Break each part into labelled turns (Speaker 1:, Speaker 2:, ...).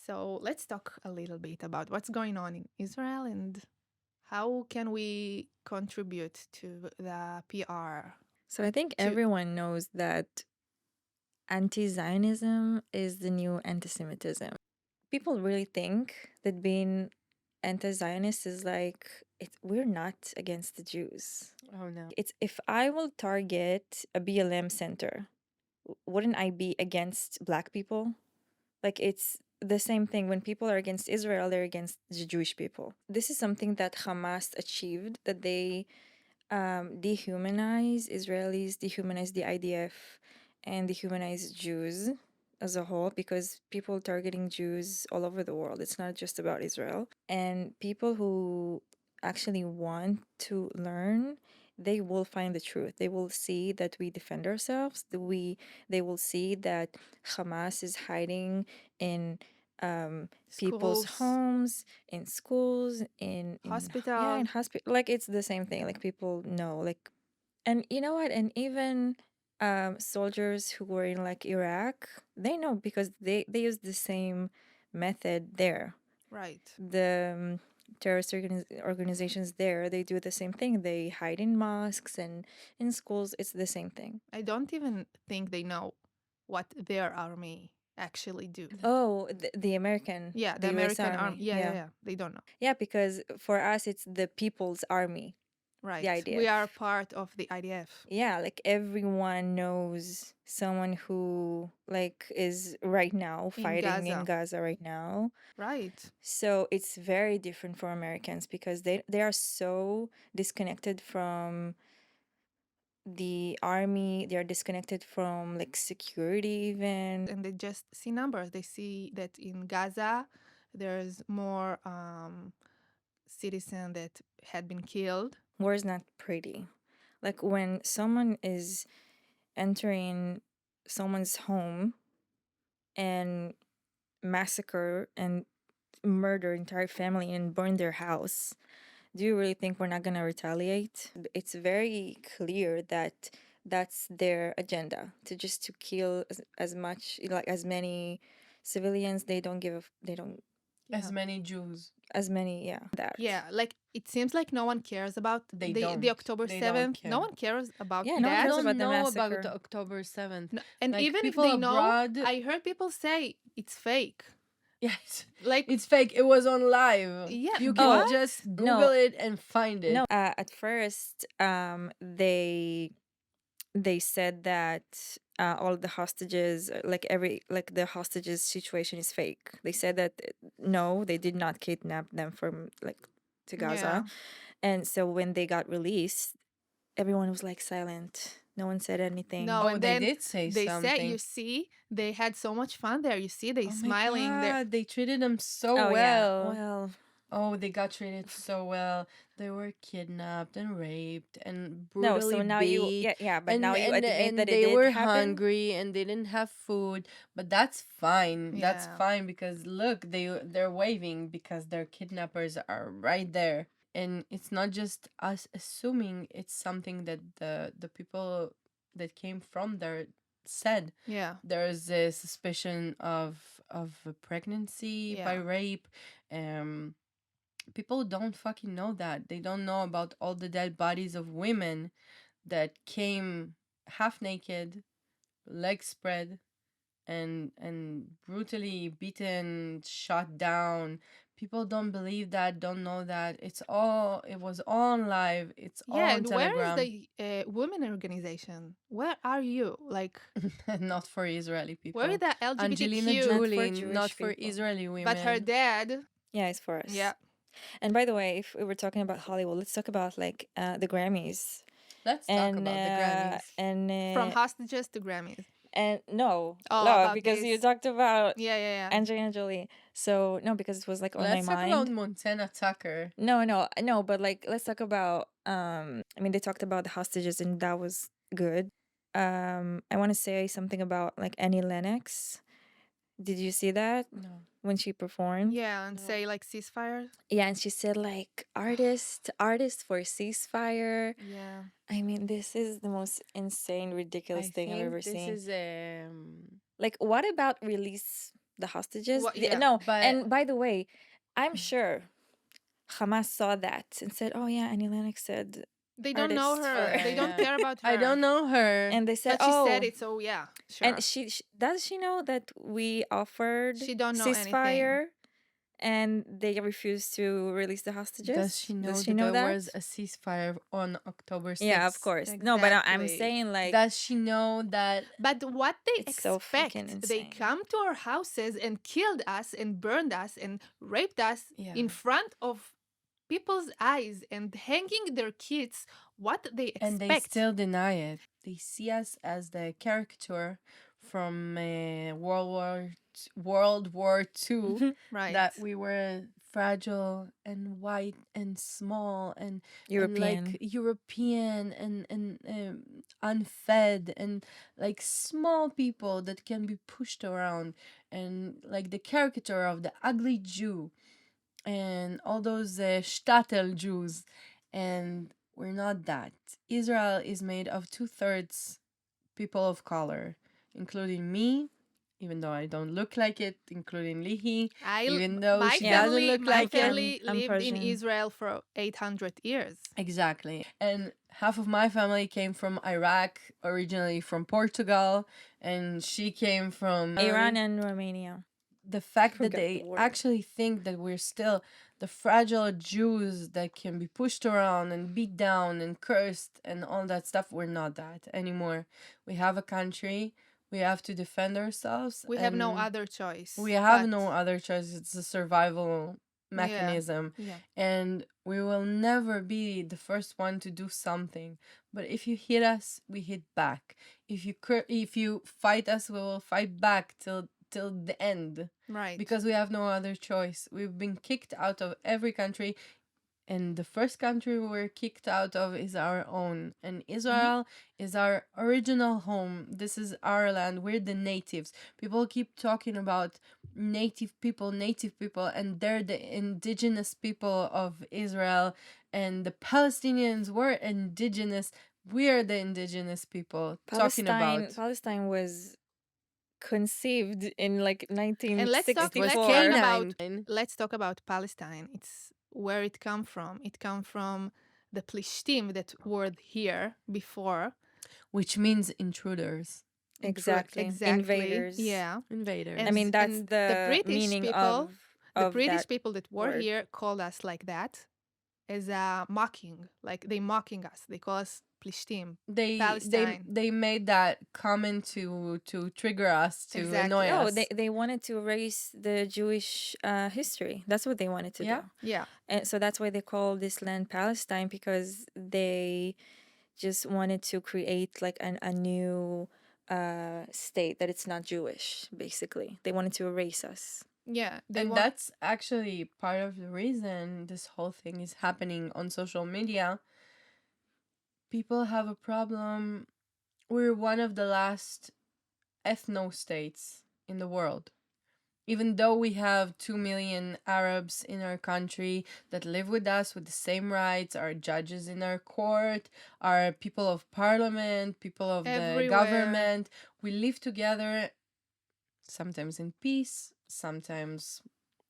Speaker 1: So let's talk a little bit about what's going on in Israel and how can we contribute to the PR.
Speaker 2: So I think
Speaker 1: To
Speaker 2: everyone knows that anti-Zionism is the new anti-Semitism. People really think that being anti-Zionist is like we're not against the Jews.
Speaker 3: Oh no.
Speaker 2: It's if I will target a BLM center, wouldn't I be against black people? Like it's the same thing when people are against Israel, they're against the Jewish people. This is something that Hamas achieved, that they dehumanize Israelis, dehumanize the IDF, and dehumanize Jews as a whole, because people targeting Jews all over the world. It's not just about Israel. And people who actually want to learn, they will find the truth. They will see that we defend ourselves. They will see that Hamas is hiding in people's
Speaker 1: schools,
Speaker 2: homes, in schools, in
Speaker 1: hospital.
Speaker 2: hospital. Like it's the same thing. Like people know. Like, and you know what? And even soldiers who were in like Iraq, they know because they use the same method there.
Speaker 1: Right.
Speaker 2: The terrorist organizations there, they do the same thing. They hide in mosques and in schools. It's the same thing.
Speaker 1: I don't even think they know what their army actually do.
Speaker 2: Oh, the American,
Speaker 1: Yeah, the
Speaker 2: the U.S.
Speaker 1: American army.
Speaker 2: Army.
Speaker 1: Yeah, yeah,
Speaker 2: Yeah,
Speaker 1: yeah. They don't know.
Speaker 2: yeah. Because for us, it's the People's Army, the
Speaker 1: Right. We are
Speaker 2: IDF.
Speaker 1: part of the IDF.
Speaker 2: Yeah, like everyone knows someone who like is right now
Speaker 1: In
Speaker 2: fighting in
Speaker 1: Gaza.
Speaker 2: Gaza right now.
Speaker 1: Right.
Speaker 2: So it's very different for Americans because they are so disconnected from the army. They are disconnected from like security even.
Speaker 1: And they just see numbers. They see that in Gaza, there's more citizens that had been killed.
Speaker 2: War is not pretty. Like when someone is entering someone's home and massacre and murder entire family and burn their house, do you really think we're not going to retaliate? It's very clear that that's their agenda, to kill as much, like as many civilians. They don't they don't,
Speaker 3: As many Jews.
Speaker 2: as many, yeah, that.
Speaker 1: Yeah, like it seems like no one cares about
Speaker 3: They
Speaker 1: the
Speaker 3: don't.
Speaker 1: October
Speaker 3: They don't
Speaker 1: 7th. No
Speaker 3: care.
Speaker 1: one cares about
Speaker 2: Yeah, no one
Speaker 1: that.
Speaker 2: cares
Speaker 3: Don't
Speaker 2: about the
Speaker 3: know about
Speaker 2: massacre.
Speaker 3: the October 7th.
Speaker 1: No, and
Speaker 3: Like,
Speaker 1: even if
Speaker 3: people
Speaker 1: they know,
Speaker 3: abroad-
Speaker 1: I heard people say it's fake.
Speaker 3: Yes.
Speaker 1: Like
Speaker 3: It's fake. It was on live.
Speaker 1: Yeah,
Speaker 3: You
Speaker 1: what?
Speaker 3: can just Google it and find it.
Speaker 2: No, at first, they said that all the hostages, like the hostages situation is fake. They said that no, they did not kidnap them from like to Gaza,
Speaker 1: Yeah.
Speaker 2: and so when they got released, everyone was like silent. No one said anything.
Speaker 1: No,
Speaker 3: Oh,
Speaker 1: and
Speaker 3: they
Speaker 1: then
Speaker 3: did say
Speaker 1: they said,
Speaker 3: something.
Speaker 1: you see, they had so much fun there. You see, they
Speaker 3: Oh
Speaker 1: smiling.
Speaker 3: my
Speaker 1: They're
Speaker 3: God, they treated them so
Speaker 2: Oh
Speaker 3: well.
Speaker 2: yeah, well,
Speaker 3: Oh, they got treated so well. They were kidnapped and raped and
Speaker 2: no.
Speaker 3: brutally
Speaker 2: So now
Speaker 3: beat.
Speaker 2: but now you admit that it
Speaker 3: they
Speaker 2: did
Speaker 3: were
Speaker 2: happen.
Speaker 3: hungry and they didn't have food. But that's fine. That's
Speaker 1: Yeah.
Speaker 3: fine because look, they're waving because their kidnappers are right there. And it's not just us assuming, it's something that the people that came from there said.
Speaker 1: Yeah.
Speaker 3: There's a suspicion of a pregnancy by
Speaker 1: Yeah.
Speaker 3: rape. People don't fucking know that. They don't know about all the dead bodies of women that came half naked, legs spread, and brutally beaten, shot down. People don't believe that, don't know that. It was all on live. It's all
Speaker 1: Yeah,
Speaker 3: on
Speaker 1: and where is
Speaker 3: Telegram.
Speaker 1: the women organization? Where are you? Like,
Speaker 3: Not for Israeli people.
Speaker 1: where is the
Speaker 3: Angelina
Speaker 1: LGBTQ?
Speaker 3: Jolie,
Speaker 2: Jewish
Speaker 3: not for
Speaker 2: people.
Speaker 3: Israeli women.
Speaker 1: But her dad,
Speaker 2: Yeah, it's for us.
Speaker 1: yeah.
Speaker 2: And by the way, if we were talking about Hollywood, let's talk about like the Grammys.
Speaker 3: Let's talk about the Grammys.
Speaker 2: And
Speaker 1: From hostages to Grammys.
Speaker 2: and no,
Speaker 1: Oh,
Speaker 2: no,
Speaker 1: about
Speaker 2: because you
Speaker 1: this.
Speaker 2: talked about
Speaker 1: Yeah, yeah, yeah.
Speaker 2: Angelina Jolie. So no, because it was like on
Speaker 3: Let's
Speaker 2: my
Speaker 3: talk
Speaker 2: mind.
Speaker 3: about Montana Tucker.
Speaker 2: No, but like let's talk about I mean they talked about the hostages and that was good. I want to say something about like Annie Lennox. Did you see that
Speaker 3: No.
Speaker 2: when she performed?
Speaker 1: Yeah, and say like ceasefire.
Speaker 2: Yeah, and she said like artist for ceasefire.
Speaker 1: Yeah.
Speaker 2: I mean, this is the most insane, ridiculous
Speaker 3: I
Speaker 2: thing I've
Speaker 3: think
Speaker 2: ever
Speaker 3: this
Speaker 2: seen.
Speaker 3: is
Speaker 2: Like, what about release the hostages.
Speaker 1: What? Yeah.
Speaker 2: No,
Speaker 3: But
Speaker 2: and by the way, I'm sure Hamas saw that and said, "Oh yeah, Annie Lennox said
Speaker 1: They don't know
Speaker 2: artist
Speaker 1: her.
Speaker 2: for,"
Speaker 1: They don't
Speaker 3: yeah,
Speaker 1: care about
Speaker 3: I don't
Speaker 1: her.
Speaker 3: know her.
Speaker 2: and they said,
Speaker 1: But she said
Speaker 2: "Oh."
Speaker 1: it, so yeah,
Speaker 2: And
Speaker 1: sure.
Speaker 2: she does she know that we offered
Speaker 1: She don't know anything.
Speaker 2: ceasefire and they refused to release the hostages?
Speaker 3: Does she know
Speaker 2: Does she
Speaker 3: that
Speaker 2: know
Speaker 3: there
Speaker 2: that?
Speaker 3: was a ceasefire on October 6th?
Speaker 2: Yeah, of course. No, but I'm
Speaker 1: Exactly.
Speaker 2: saying like
Speaker 3: Does she know that?
Speaker 1: But what they
Speaker 2: it's so freaking
Speaker 1: expect, they
Speaker 2: insane.
Speaker 1: come to our houses and killed us and burned us and raped us
Speaker 3: Yeah.
Speaker 1: in front of people's eyes and hanging their kids. What they
Speaker 3: And they
Speaker 1: expect?
Speaker 3: still deny it. They see us as the caricature from World War II,
Speaker 1: Right.
Speaker 3: that we were fragile and white and small and
Speaker 2: European.
Speaker 3: like European and unfed and like small people that can be pushed around, and like the caricature of the ugly Jew and all those shtetl Jews, and we're not that. Israel is made of 2/3 people of color, including me, even though I don't look like it, including Lihi, even though
Speaker 1: My
Speaker 3: she doesn't
Speaker 1: family,
Speaker 3: look
Speaker 1: my
Speaker 3: like it.
Speaker 1: family
Speaker 2: I'm
Speaker 1: lived in
Speaker 2: Persian.
Speaker 1: Israel for 800 years.
Speaker 3: Exactly. And half of my family came from Iraq, originally from Portugal, and she came from
Speaker 2: Iran and Romania.
Speaker 3: the fact that
Speaker 2: Forgot the
Speaker 3: they
Speaker 2: word.
Speaker 3: actually think that we're still the fragile Jews that can be pushed around and beat down and cursed and all that stuff, we're not that anymore. We have a country. We have to defend ourselves.
Speaker 1: We have no
Speaker 3: and
Speaker 1: other choice.
Speaker 3: We have
Speaker 1: but-
Speaker 3: no other choice. It's a survival mechanism.
Speaker 1: Yeah.
Speaker 3: And we will never be the first one to do something. But if you hit us, we hit back. If you fight us, we will fight back till the end,
Speaker 1: Right.
Speaker 3: because we have no other choice. We've been kicked out of every country, and the first country we're kicked out of is our own. And Israel is our original home. This is our land. We're the natives. People keep talking about native people, and they're the indigenous people of Israel, and the Palestinians were indigenous. We're the indigenous people talking about.
Speaker 2: Palestine was conceived in like
Speaker 1: And let's talk
Speaker 2: 1964.
Speaker 1: about
Speaker 3: Canine.
Speaker 1: let's talk about Palestine. It's where it come from. It come from the Plishtim that were here before.
Speaker 3: Which means intruders,
Speaker 2: Exactly. Invaders.
Speaker 1: Yeah.
Speaker 3: invaders.
Speaker 2: I mean, that's
Speaker 1: and
Speaker 2: the
Speaker 1: British
Speaker 2: meaning
Speaker 1: people, the
Speaker 2: of
Speaker 1: British
Speaker 2: that
Speaker 1: people that were
Speaker 2: word.
Speaker 1: here called us like that as a mocking, like they mocking us. They call us Plishtim. Palestine.
Speaker 3: They made that comment to trigger us, to
Speaker 1: Exactly.
Speaker 3: annoy
Speaker 2: No,
Speaker 3: us.
Speaker 2: they wanted to erase the Jewish history. That's what they wanted to
Speaker 3: Yeah.
Speaker 2: do.
Speaker 1: Yeah.
Speaker 2: And so that's why they call this land Palestine, because they just wanted to create like a new state that it's not Jewish, basically. They wanted to erase us.
Speaker 1: Yeah.
Speaker 3: And that's actually part of the reason this whole thing is happening on social media. People have a problem. We're one of the last ethno-states in the world. Even though we have 2 million Arabs in our country that live with us with the same rights, our judges in our court, our people of parliament, people of the
Speaker 1: Everywhere.
Speaker 3: government, we live together, sometimes in peace, sometimes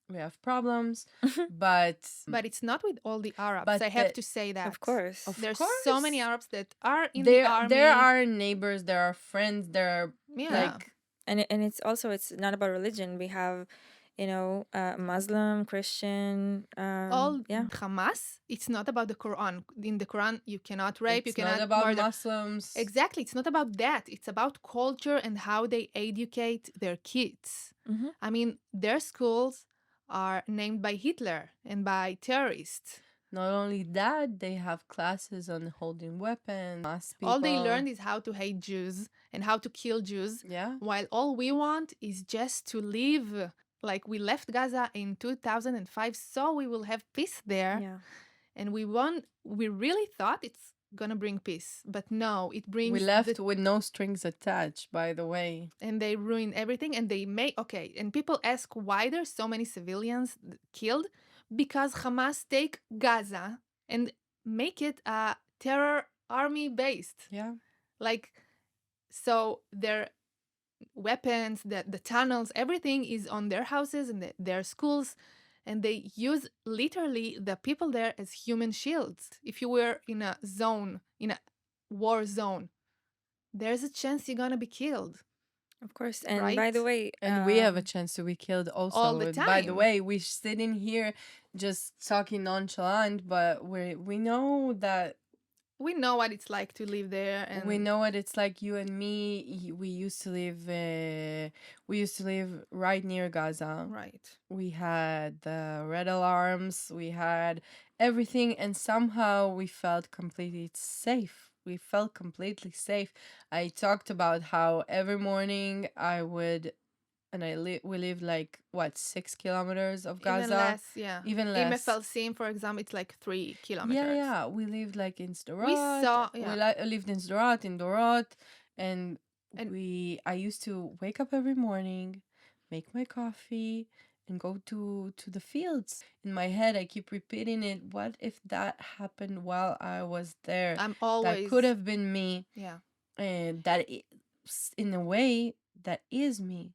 Speaker 3: we have problems, but
Speaker 1: it's not with all the Arabs.
Speaker 3: But
Speaker 1: I have to say that.
Speaker 2: Of course.
Speaker 1: There's so many
Speaker 3: course.
Speaker 1: Arabs that are in the army.
Speaker 3: there are neighbors, there are friends, there are
Speaker 1: Yeah.
Speaker 3: like
Speaker 2: And it's also, it's not about religion. We have, Muslim, Christian,
Speaker 1: all
Speaker 2: yeah.
Speaker 1: Hamas, it's not about the Quran. In the Quran, you cannot rape, you
Speaker 3: it's
Speaker 1: cannot
Speaker 3: not about
Speaker 1: murder.
Speaker 3: Muslims.
Speaker 1: Exactly. It's not about that. It's about culture and how they educate their kids.
Speaker 2: Mhm.
Speaker 1: I mean, their schools are named by Hitler and by terrorists.
Speaker 3: Not only that, they have classes on holding weapons.
Speaker 1: All they
Speaker 3: people.
Speaker 1: learned is how to hate Jews and how to kill Jews,
Speaker 3: Yeah.
Speaker 1: while all we want is just to live. Like we left Gaza in 2005, so we will have peace there.
Speaker 2: Yeah.
Speaker 1: And we really thought it's gonna bring peace, but no, it brings
Speaker 3: We left with no strings attached, by the way.
Speaker 1: and they ruin everything. And they and people ask why there's so many civilians killed, because Hamas take Gaza and make it a terror army based.
Speaker 3: Yeah.
Speaker 1: Like, so they're weapons, the tunnels, everything is on their houses and their schools. And they use literally the people there as human shields. If you were in a zone, in a war zone, there's a chance you're gonna be killed,
Speaker 2: Of course. And by the
Speaker 1: right?
Speaker 2: way,
Speaker 3: And we have a chance to be killed
Speaker 1: All the
Speaker 3: also. By the
Speaker 1: time.
Speaker 3: way, we're sitting here just talking nonchalant, but we know that
Speaker 1: We know what it's like to live there,
Speaker 3: we
Speaker 1: and
Speaker 3: know what it's like. You and me, we used to live right near Gaza.
Speaker 1: right.
Speaker 3: We had the red alarms, we had everything, and somehow we felt completely safe. We felt completely safe. I talked about how every morning I would, and we live like what, 6 kilometers of
Speaker 1: Even
Speaker 3: Gaza,
Speaker 1: less, yeah.
Speaker 3: even
Speaker 1: In
Speaker 3: less.
Speaker 1: Mefalsim, for example, it's like 3
Speaker 3: Yeah,
Speaker 1: kilometers.
Speaker 3: yeah. We lived like in
Speaker 1: We
Speaker 3: Sderot.
Speaker 1: saw,
Speaker 3: We
Speaker 1: yeah.
Speaker 3: lived in Sderot, in Dorot, and
Speaker 1: And
Speaker 3: I used to wake up every morning, make my coffee, and go to the fields. In my head, I keep repeating it. What if that happened while I was there?
Speaker 1: I'm
Speaker 3: That could
Speaker 1: always,
Speaker 3: have been me,
Speaker 1: yeah.
Speaker 3: and in a way, that is me,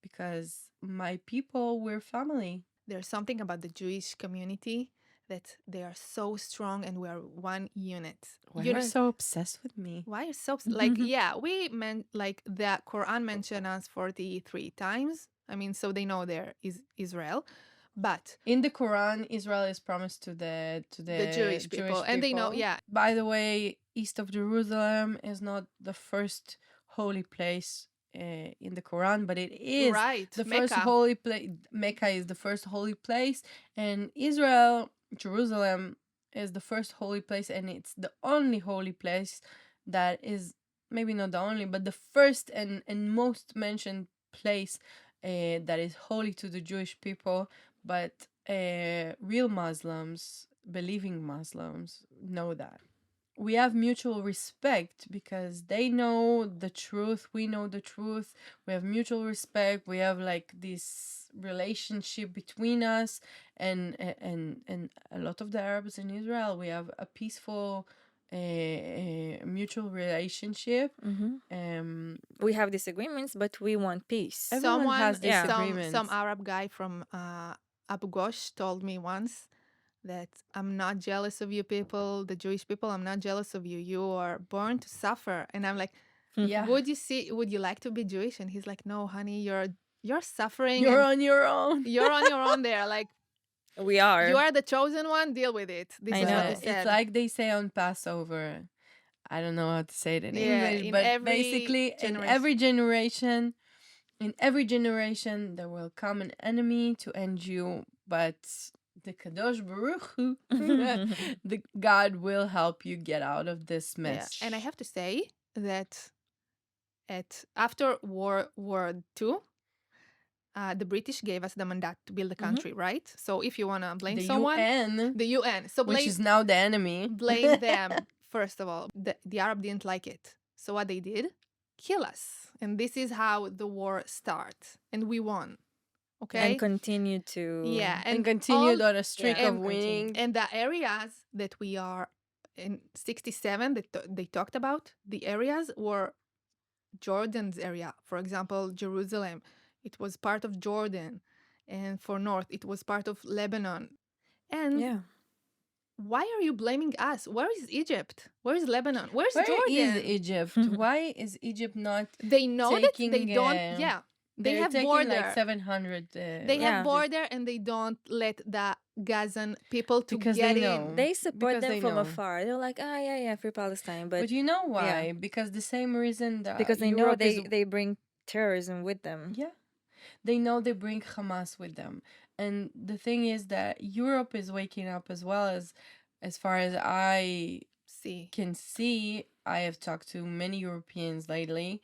Speaker 3: because my people were family.
Speaker 1: There's something about the Jewish community that they are so strong and we are one unit.
Speaker 3: Why
Speaker 1: You
Speaker 3: are you
Speaker 1: know,
Speaker 3: so obsessed with me?
Speaker 1: why are so like, yeah, we meant like the Quran mentioned us 43 times. I mean, so they know there is Israel, but
Speaker 3: In the Quran, Israel is promised to
Speaker 1: the Jewish people, and they know,
Speaker 3: people.
Speaker 1: yeah,
Speaker 3: By the way, east of Jerusalem is not the first holy place in the Quran, but it is
Speaker 1: right,
Speaker 3: the first
Speaker 1: Mecca.
Speaker 3: holy place. Mecca is the first holy place, and Israel, Jerusalem, is the first holy place, and it's the only holy place that is, maybe not the only, but the first and most mentioned place that is holy to the Jewish people. But real Muslims, believing Muslims, know that. We have mutual respect because they know the truth, we know the truth. We have mutual respect. We have like this relationship between us, and a lot of the Arabs in Israel. We have a peaceful, mutual relationship.
Speaker 2: We have disagreements, but we want peace.
Speaker 3: Everyone has
Speaker 2: Yeah.
Speaker 1: Some
Speaker 3: disagreements.
Speaker 1: Arab guy from Abu Ghosh told me once that I'm not jealous of you people, the Jewish people. I'm not jealous of you. You are born to suffer. And I'm like,
Speaker 3: Yeah,
Speaker 1: would you like to be Jewish? And he's like, no, honey, you're suffering
Speaker 3: you're
Speaker 1: and
Speaker 3: on your own.
Speaker 1: you're on your own there. Like,
Speaker 2: We are.
Speaker 1: you are the chosen one. Deal with it. This
Speaker 2: I
Speaker 1: is what
Speaker 2: know.
Speaker 1: he
Speaker 3: It's
Speaker 1: said.
Speaker 3: like they say on Passover. I don't know how to say it in
Speaker 1: Yeah,
Speaker 3: English,
Speaker 1: in
Speaker 3: but
Speaker 1: every
Speaker 3: basically,
Speaker 1: generation.
Speaker 3: in every generation, there will come an enemy to end you, but the Kadosh Baruch Hu, the God will help you get out of this
Speaker 1: Yeah,
Speaker 3: mess.
Speaker 1: and I have to say that after War II, the British gave us the mandate to build the country, right? So if you wanna blame
Speaker 3: The
Speaker 1: someone,
Speaker 3: UN,
Speaker 1: the UN. So
Speaker 3: which is now the enemy,
Speaker 1: blame them first of all. The Arab didn't like it, so what they did, kill us, and this is how the war starts, and we won. Okay,
Speaker 2: And continue to.
Speaker 1: yeah,
Speaker 3: and continued
Speaker 1: all-
Speaker 3: on a streak
Speaker 2: Yeah,
Speaker 3: of
Speaker 2: and continue.
Speaker 3: winning.
Speaker 1: and the areas that we are in 67 that they talked about, the areas were Jordan's area. For example, Jerusalem, it was part of Jordan, and for North, it was part of Lebanon. And
Speaker 2: Yeah.
Speaker 1: why are you blaming us? Where is Egypt? Where is Lebanon? Where's
Speaker 3: Where
Speaker 1: Jordan?
Speaker 3: is Egypt? Why is Egypt not
Speaker 1: They know that they
Speaker 3: taking,
Speaker 1: don't. Yeah, they
Speaker 3: they're
Speaker 1: have
Speaker 3: taking
Speaker 1: border.
Speaker 3: like 700.
Speaker 1: They
Speaker 2: Yeah.
Speaker 1: have border, and they don't let the Gazan people to
Speaker 3: Because
Speaker 1: get
Speaker 3: they
Speaker 1: in.
Speaker 3: know.
Speaker 2: They support
Speaker 3: Because
Speaker 2: them
Speaker 3: they
Speaker 2: from
Speaker 3: know.
Speaker 2: afar. They're like, ah, yeah, yeah, free Palestine.
Speaker 3: But
Speaker 2: But
Speaker 3: you know why? Because the same reason that
Speaker 2: because they know
Speaker 3: Europe is,
Speaker 2: they bring terrorism with them.
Speaker 3: yeah, they know they bring Hamas with them. And the thing is that Europe is waking up as well. As far as I
Speaker 1: See,
Speaker 3: can see, I have talked to many Europeans lately,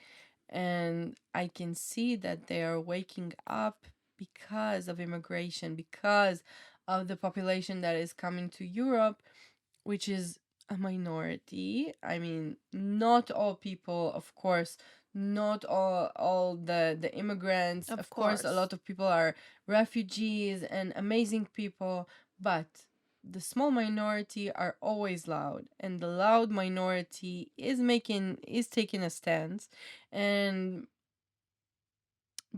Speaker 3: and I can see that they are waking up because of immigration, because of the population that is coming to Europe, which is a minority. I mean, not all people, of course, not all the immigrants.
Speaker 1: Of
Speaker 3: Of course, a
Speaker 1: course.
Speaker 3: lot of people are refugees and amazing people, but the small minority are always loud, and the loud minority is taking a stance. And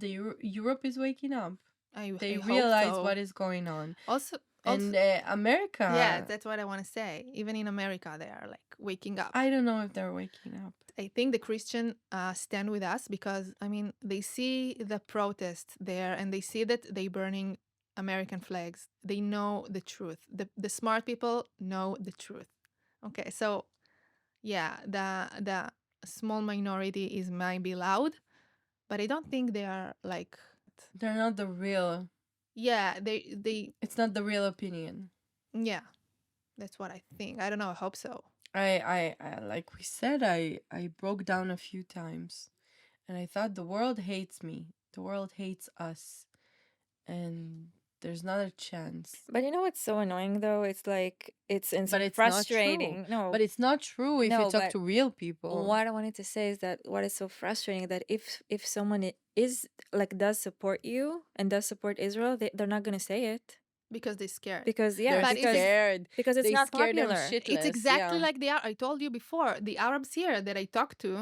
Speaker 3: Europe is waking up. They
Speaker 1: I hope
Speaker 3: realize
Speaker 1: so.
Speaker 3: what is going on.
Speaker 1: Also,
Speaker 3: And
Speaker 1: yeah,
Speaker 3: America,
Speaker 1: that's what I want to say. Even in America, they are like waking up.
Speaker 3: I don't know if they're waking up.
Speaker 1: I think the Christian stand with us because I mean they see the protests there and they see that they burning American flags. They know the truth. The smart people know the truth. Okay, so yeah, the small minority is might be loud, but I don't think they are like
Speaker 3: They're not the real.
Speaker 1: yeah they
Speaker 3: It's not the real opinion.
Speaker 1: yeah, that's what I think. I don't know. I hope so.
Speaker 3: I like we said, I broke down a few times, and I thought the world hates me. The world hates us, and there's not a chance.
Speaker 2: But you know what's so annoying though? It's like it's
Speaker 3: But it's
Speaker 2: frustrating.
Speaker 3: not true.
Speaker 2: No,
Speaker 3: But it's not true if you
Speaker 2: No,
Speaker 3: talk
Speaker 2: but
Speaker 3: to real people.
Speaker 2: what I wanted to say is that what is so frustrating that if someone is like does support you and does support Israel, they're not gonna say it
Speaker 1: Because they're scared.
Speaker 2: because yeah,
Speaker 3: They're
Speaker 1: But it's
Speaker 3: scared.
Speaker 2: because it's
Speaker 3: They
Speaker 2: not
Speaker 3: scare them
Speaker 2: popular.
Speaker 3: shitless.
Speaker 1: It's exactly
Speaker 3: yeah.
Speaker 1: like they are. I told you before. The Arabs here that I talked to,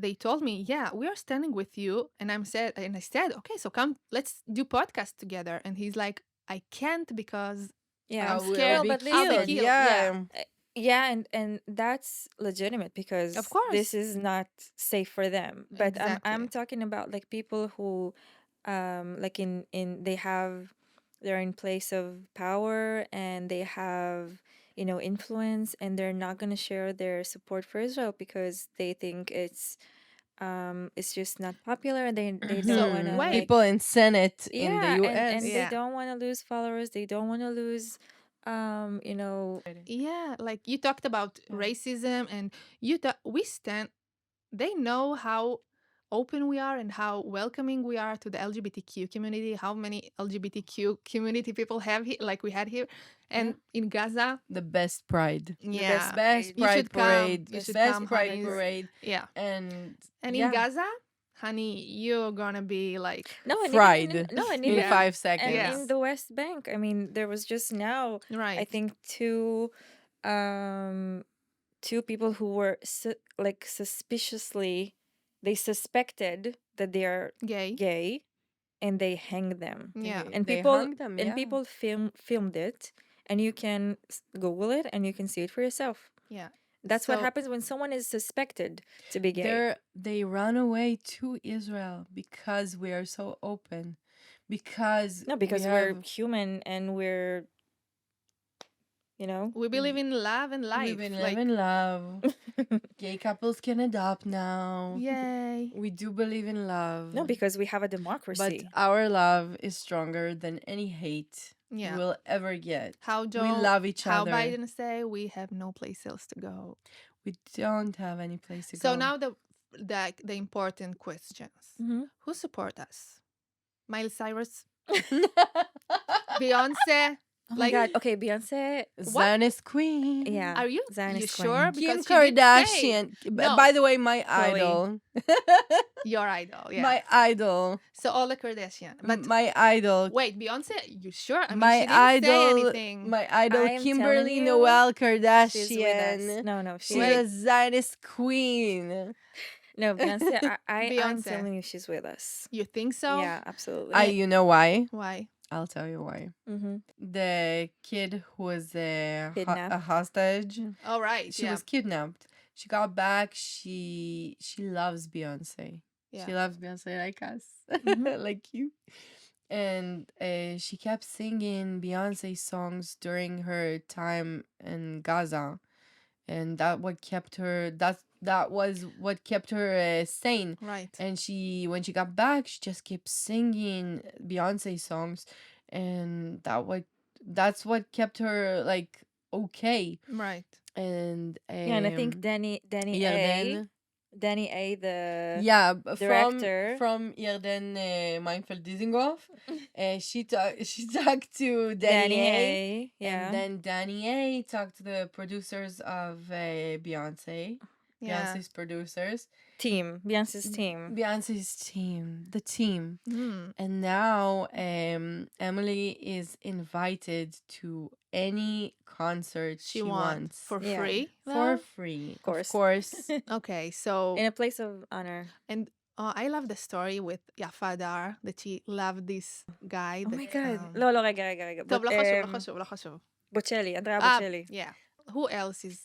Speaker 1: they told me, "Yeah, we are standing with you." And I said, "Okay, so come, let's do podcast together." And he's like, "I can't because
Speaker 2: Yeah,
Speaker 1: I'm
Speaker 3: we'll
Speaker 1: scared
Speaker 3: be
Speaker 2: but
Speaker 1: I'll be
Speaker 2: listen,
Speaker 1: killed."
Speaker 3: Yeah.
Speaker 2: yeah, and that's legitimate because
Speaker 1: Of course.
Speaker 2: this is not safe for them. But I'm
Speaker 1: Exactly.
Speaker 2: talking about like people who like in they're in place of power and they have influence and they're not going to share their support for Israel because they think it's just not popular and they don't
Speaker 1: So,
Speaker 2: want to
Speaker 1: wait.
Speaker 2: like
Speaker 3: People in Senate in the
Speaker 2: yeah
Speaker 3: US.
Speaker 2: and they
Speaker 1: Yeah.
Speaker 2: don't want to lose followers, they don't want to lose you know
Speaker 1: Yeah, like you talked about
Speaker 2: Yeah.
Speaker 1: racism, and we stand. They know how open we are and how welcoming we are to the LGBTQ community. How many LGBTQ community people have here, like we had here, and in Gaza.
Speaker 3: The best pride.
Speaker 1: Yeah,
Speaker 3: Best
Speaker 1: you
Speaker 3: pride
Speaker 1: should come.
Speaker 3: parade.
Speaker 1: You should
Speaker 3: Best
Speaker 1: come,
Speaker 3: pride
Speaker 1: honeys.
Speaker 3: parade.
Speaker 1: Yeah,
Speaker 3: And
Speaker 1: and
Speaker 3: yeah.
Speaker 1: in Gaza, honey, you're gonna be like
Speaker 2: No, and
Speaker 3: fried
Speaker 2: even no, and
Speaker 3: in
Speaker 2: even
Speaker 3: 5 seconds.
Speaker 2: and
Speaker 1: Yeah.
Speaker 2: in the West Bank, I mean, there was just now, I
Speaker 1: right.
Speaker 2: think two people who were like suspiciously, they suspected that they are
Speaker 1: Gay.
Speaker 2: gay, and they hanged them.
Speaker 1: Yeah.
Speaker 2: And
Speaker 3: They
Speaker 2: people
Speaker 3: hung them,
Speaker 2: and
Speaker 3: yeah.
Speaker 2: people filmed it, and you can Google it, and you can see it for yourself.
Speaker 1: Yeah.
Speaker 2: That's what
Speaker 1: So-
Speaker 2: happens when someone is suspected to be gay.
Speaker 3: They run away to Israel because we are so open. Because
Speaker 2: No, because
Speaker 3: we
Speaker 2: we're
Speaker 3: have,
Speaker 2: human and we're,
Speaker 1: We believe in love and life.
Speaker 3: we believe
Speaker 1: like,
Speaker 3: in love. Gay couples can adopt now.
Speaker 1: yay.
Speaker 3: We do believe in love.
Speaker 2: No, because we have a
Speaker 3: but
Speaker 2: democracy.
Speaker 3: our love is stronger than any hate
Speaker 1: Yeah.
Speaker 3: we'll ever get.
Speaker 1: How Joe,
Speaker 3: we love each
Speaker 1: how
Speaker 3: other.
Speaker 1: Biden say we have no place else to go.
Speaker 3: We don't have any place to
Speaker 1: So
Speaker 3: go.
Speaker 1: now the important questions.
Speaker 2: Mhm.
Speaker 1: Who support us? Miley Cyrus, Beyonce.
Speaker 2: Oh my God. Okay, Beyonce.
Speaker 3: Zionist queen.
Speaker 2: Yeah.
Speaker 1: Are you
Speaker 2: Zionist queen.
Speaker 1: sure?
Speaker 3: Kim
Speaker 1: Because she did say
Speaker 3: Kardashian.
Speaker 1: No.
Speaker 3: By the way, my
Speaker 2: Khloe.
Speaker 3: idol.
Speaker 1: your idol. Yeah.
Speaker 3: My idol.
Speaker 1: So all the Kardashian. But
Speaker 3: My idol.
Speaker 1: wait, Beyonce, you sure? I mean,
Speaker 3: my
Speaker 1: she didn't say
Speaker 3: idol.
Speaker 1: anything.
Speaker 3: My idol,
Speaker 2: I am
Speaker 3: Kimberly
Speaker 2: telling you,
Speaker 3: Noel
Speaker 2: She's with us.
Speaker 3: Kardashian.
Speaker 2: No,
Speaker 3: She's
Speaker 2: she's
Speaker 3: a Zionist queen.
Speaker 2: no Beyonce. I'm
Speaker 1: Beyonce.
Speaker 2: telling you, she's with us.
Speaker 1: You think so?
Speaker 2: Yeah, absolutely.
Speaker 3: You know why?
Speaker 1: Why?
Speaker 3: I'll tell you why.
Speaker 2: Mm-hmm.
Speaker 3: The kid who was a
Speaker 2: Kidnapped.
Speaker 3: hostage.
Speaker 1: All right.
Speaker 3: She
Speaker 1: yeah.
Speaker 3: was kidnapped. She got back. She loves Beyonce.
Speaker 1: Yeah.
Speaker 3: She loves Beyonce like us,
Speaker 2: Mhm.
Speaker 3: like you. And she kept singing Beyonce songs during her time in Gaza, and that was what kept her sane.
Speaker 1: Right.
Speaker 3: And when she got back, she just kept singing Beyonce songs, and that's what kept her like okay.
Speaker 1: Right.
Speaker 3: And
Speaker 2: Yeah, and I think Danny
Speaker 3: Yarden,
Speaker 2: A, the
Speaker 3: yeah,
Speaker 2: director.
Speaker 3: from Yarden Meinfeld Dizengoff, she talked to Danny A.
Speaker 2: Yeah.
Speaker 3: And then Danny A talked to the producers of Beyonce.
Speaker 1: Yeah.
Speaker 3: Beyonce's producers.
Speaker 2: Beyonce's team.
Speaker 3: Beyonce's team. The team.
Speaker 1: Mm.
Speaker 3: And now Emily is invited to any concert
Speaker 1: She wants for
Speaker 2: Yeah.
Speaker 1: free.
Speaker 3: for
Speaker 1: though?
Speaker 3: free.
Speaker 2: Of course.
Speaker 3: Of course.
Speaker 1: Okay. So
Speaker 2: In a place of honor.
Speaker 1: and Oh, I love the story with Yafa Adar that she loved this guy
Speaker 2: Oh
Speaker 1: that
Speaker 2: my God. לא, רגע.
Speaker 1: טוב, לא חשוב, לא חשוב, לא חשוב.
Speaker 2: בוצ'לי, אנדריאה בוצ'לי.
Speaker 1: Yeah. Who else is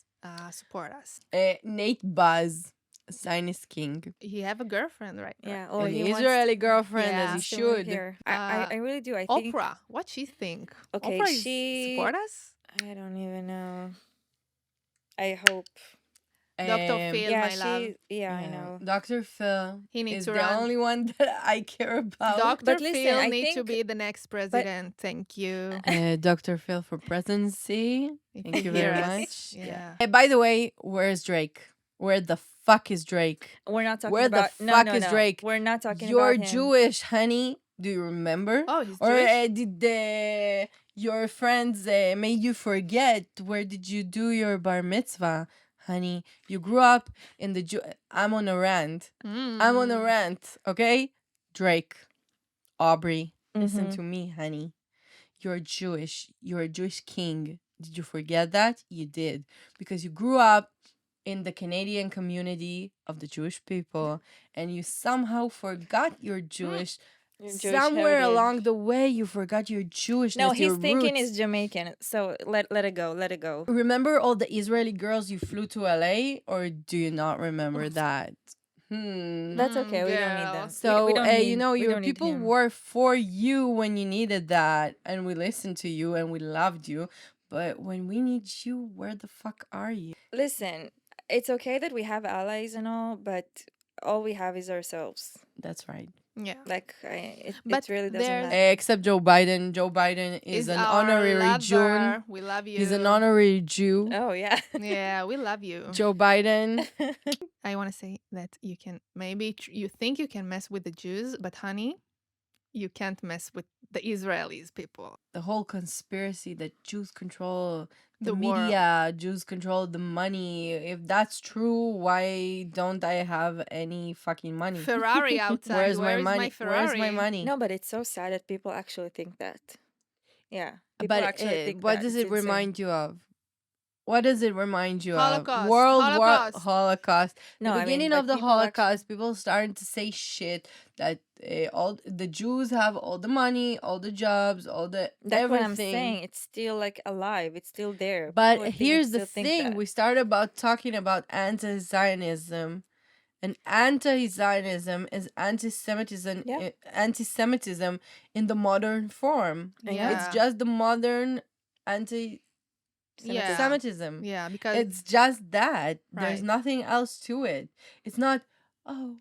Speaker 1: support us?
Speaker 3: Nate Buzz, Zionist king.
Speaker 1: He have a girlfriend, right?
Speaker 2: Yeah. Oh,
Speaker 3: An
Speaker 2: he wants
Speaker 3: Israeli girlfriend, as
Speaker 1: Yeah.
Speaker 3: he
Speaker 2: wants to move
Speaker 3: should.
Speaker 2: here. I really do. I think.
Speaker 1: Oprah, what she think?
Speaker 2: Okay,
Speaker 1: Oprah is
Speaker 2: she-
Speaker 1: support us?
Speaker 2: I don't even know. I hope.
Speaker 1: Dr. Phil,
Speaker 2: Yeah,
Speaker 1: my love.
Speaker 2: I know.
Speaker 3: Dr. Phil
Speaker 1: He needs
Speaker 3: is
Speaker 1: to
Speaker 3: the
Speaker 1: run.
Speaker 3: only one that I care about.
Speaker 1: Dr.
Speaker 2: But listen,
Speaker 1: Phil
Speaker 2: I
Speaker 1: needs to
Speaker 2: think-
Speaker 1: be the next president. Thank you.
Speaker 3: Dr. Phil for presidency.
Speaker 1: If
Speaker 3: Thank you
Speaker 1: hear
Speaker 3: very
Speaker 1: us.
Speaker 3: much.
Speaker 1: Yeah.
Speaker 3: By the way, where's Drake? Where the fuck is Drake?
Speaker 2: We're not talking
Speaker 3: Where the
Speaker 2: about. No,
Speaker 3: fuck
Speaker 2: no,
Speaker 3: is
Speaker 2: no.
Speaker 3: Drake?
Speaker 2: We're not talking
Speaker 3: You're
Speaker 2: about him.
Speaker 3: Jewish, honey. Do you remember?
Speaker 1: Oh, he's
Speaker 3: Or
Speaker 1: Jewish?
Speaker 3: did your friends made you forget? Where did you do your bar mitzvah, honey? You grew up in the I'm on a rant. I'm on a rant, okay? Drake, Aubrey, listen to me, honey. You're Jewish. You're a Jewish king. Did you forget that? You did. Because you grew up in the Canadian community of the Jewish people and you somehow forgot you're Jewish.
Speaker 2: Your Jewish
Speaker 3: Somewhere
Speaker 2: heritage.
Speaker 3: along the way, you forgot your Jewishness,
Speaker 2: No,
Speaker 3: your
Speaker 2: he's thinking
Speaker 3: roots.
Speaker 2: is Jamaican. So let it go. Let it go.
Speaker 3: Remember all the Israeli girls you flew to LA, or do you not remember that?
Speaker 2: That's okay. We don't need that.
Speaker 1: girls.
Speaker 3: So
Speaker 2: we don't need,
Speaker 3: you know,
Speaker 2: we
Speaker 3: your
Speaker 2: don't need
Speaker 3: people
Speaker 2: him.
Speaker 3: were for you when you needed that, and we listened to you and we loved you. But when we need you, where the fuck are you?
Speaker 2: Listen, it's okay that we have allies and all, but all we have is ourselves.
Speaker 3: That's right.
Speaker 1: Yeah.
Speaker 2: Like,
Speaker 1: But
Speaker 2: it really doesn't
Speaker 1: there's-
Speaker 2: matter.
Speaker 3: Except Joe Biden. Joe Biden is an
Speaker 1: our
Speaker 3: honorary Jew.
Speaker 1: lover. We love you.
Speaker 3: He's an honorary Jew.
Speaker 2: Oh, yeah.
Speaker 1: Yeah, we love you.
Speaker 3: Joe Biden.
Speaker 1: I want to say that you can maybe you think you can mess with the Jews, but honey, you can't mess with the Israelis people.
Speaker 3: The whole conspiracy that Jews control the
Speaker 1: The war.
Speaker 3: media, Jews control the money. If that's true, why don't I have any fucking money?
Speaker 1: Ferrari outside.
Speaker 3: Where's
Speaker 1: Where
Speaker 3: my
Speaker 1: is
Speaker 3: money?
Speaker 1: my Ferrari?
Speaker 3: Where's my money?
Speaker 2: No, but it's so sad that people actually think that. Yeah. People
Speaker 3: But
Speaker 2: actually think
Speaker 3: what
Speaker 2: that.
Speaker 3: does
Speaker 2: It's
Speaker 3: it
Speaker 2: insane.
Speaker 3: remind you of? What does it remind you
Speaker 1: Holocaust.
Speaker 3: of? World
Speaker 1: Holocaust.
Speaker 3: War Holocaust.
Speaker 2: No,
Speaker 3: The
Speaker 2: I mean,
Speaker 3: beginning
Speaker 2: but
Speaker 3: of the
Speaker 2: people actually-
Speaker 3: Holocaust, people started to say shit that all the Jews have all the money, all the jobs, all the
Speaker 2: That's
Speaker 3: everything.
Speaker 2: what I'm saying. It's still like alive. It's still there.
Speaker 3: But
Speaker 2: People
Speaker 3: here's the
Speaker 2: still think
Speaker 3: thing:
Speaker 2: that.
Speaker 3: we started about talking about anti-Zionism, and anti-Zionism is anti-Semitism.
Speaker 2: Yeah.
Speaker 3: Anti-Semitism in the modern form.
Speaker 1: Yeah.
Speaker 3: It's just the modern
Speaker 1: Yeah.
Speaker 3: anti-Semitism.
Speaker 1: Yeah, because
Speaker 3: It's just that. There's
Speaker 1: Right.
Speaker 3: nothing else to it. It's not, oh,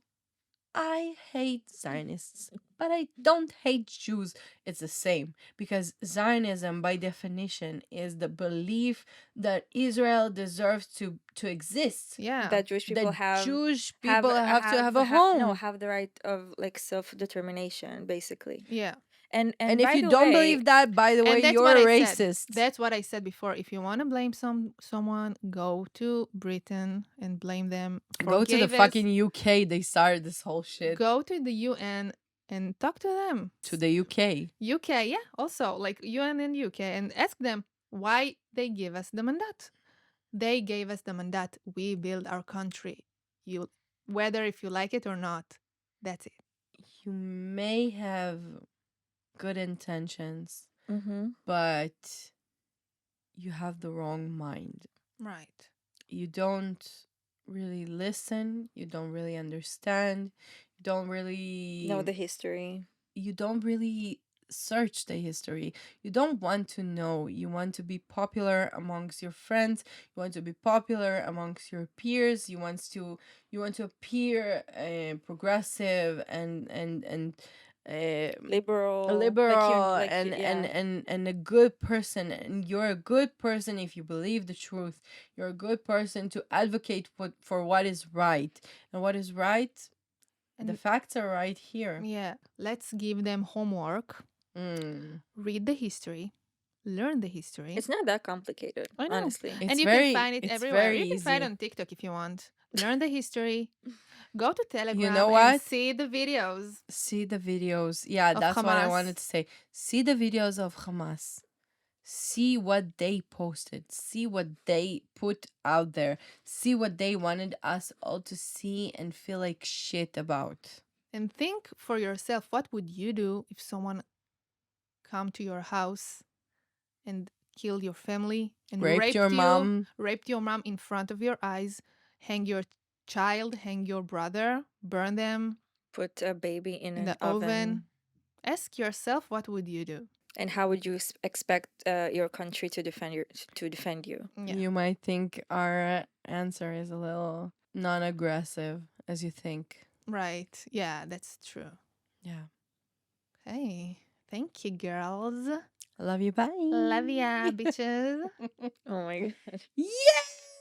Speaker 3: I hate Zionists, but I don't hate Jews. It's the same. Because Zionism, by definition, is the belief that Israel deserves to exist.
Speaker 1: yeah.
Speaker 2: That Jewish people
Speaker 3: That
Speaker 2: have
Speaker 3: Jewish people have to have a home.
Speaker 2: No, have the right of like self-determination, basically.
Speaker 1: yeah.
Speaker 2: And
Speaker 3: and if
Speaker 2: by
Speaker 3: you
Speaker 2: the
Speaker 3: don't
Speaker 2: way,
Speaker 3: believe that, by the
Speaker 1: And
Speaker 3: way,
Speaker 1: that's
Speaker 3: you're
Speaker 1: what
Speaker 3: a
Speaker 1: I said.
Speaker 3: racist.
Speaker 1: That's what I said before. If you want to blame someone, go to Britain and blame them.
Speaker 3: Go to the
Speaker 1: Forgive us.
Speaker 3: fucking UK. They started this whole shit.
Speaker 1: Go to the UN and talk to them.
Speaker 3: To the UK.
Speaker 1: UK, yeah, also like UN and UK, and ask them why they give us the mandate. They gave us the mandate. We build our country. You, whether if you like it or not, that's it.
Speaker 3: You may have good intentions,
Speaker 2: Mhm.
Speaker 3: but you have the wrong mind.
Speaker 1: Right.
Speaker 3: You don't really listen. You don't really understand. You don't really
Speaker 2: know the history.
Speaker 3: you don't really search the history. You don't want to know. You want to be popular amongst your friends. You want to be popular amongst your peers. You want to appear progressive and
Speaker 2: Liberal.
Speaker 3: a
Speaker 2: like
Speaker 3: liberal
Speaker 2: like
Speaker 3: and,
Speaker 2: yeah.
Speaker 3: and a good person, and you're a good person if you believe the truth. You're a good person to advocate for what is right, and what is right, the
Speaker 1: And
Speaker 3: facts are right here.
Speaker 1: yeah, let's give them homework. Read the history, learn the history.
Speaker 2: It's not that complicated,
Speaker 1: I know.
Speaker 2: honestly.
Speaker 3: It's
Speaker 1: And you
Speaker 3: very-
Speaker 1: can find it
Speaker 3: it's
Speaker 1: everywhere.
Speaker 3: very
Speaker 1: You can find it
Speaker 3: easy.
Speaker 1: on TikTok if you want. Learn the history. Go to Telegram
Speaker 3: know
Speaker 1: and
Speaker 3: what?
Speaker 1: see the videos.
Speaker 3: See the videos. Yeah,
Speaker 1: Of
Speaker 3: that's what I
Speaker 1: Hamas.
Speaker 3: wanted to say. See the videos of Hamas. See what they posted. See what they put out there. See what they wanted us all to see and feel like shit about.
Speaker 1: And think for yourself, what would you do if someone come to your house and killed your family and
Speaker 3: Raped your mom.
Speaker 1: raped your mom in front of your eyes, hang your child, hang your brother, burn them
Speaker 2: Put a baby in
Speaker 1: in
Speaker 2: an
Speaker 1: the oven?
Speaker 2: oven.
Speaker 1: Ask yourself, what would you do?
Speaker 2: And how would you expect your country to defend you?
Speaker 1: Yeah.
Speaker 3: You might think our answer is a little non-aggressive as you think.
Speaker 1: Right. Yeah, that's true.
Speaker 3: Yeah.
Speaker 1: Hey, thank you, girls.
Speaker 3: I love you. Bye.
Speaker 1: Love ya, bitches.
Speaker 2: Oh my god.
Speaker 3: Yeah.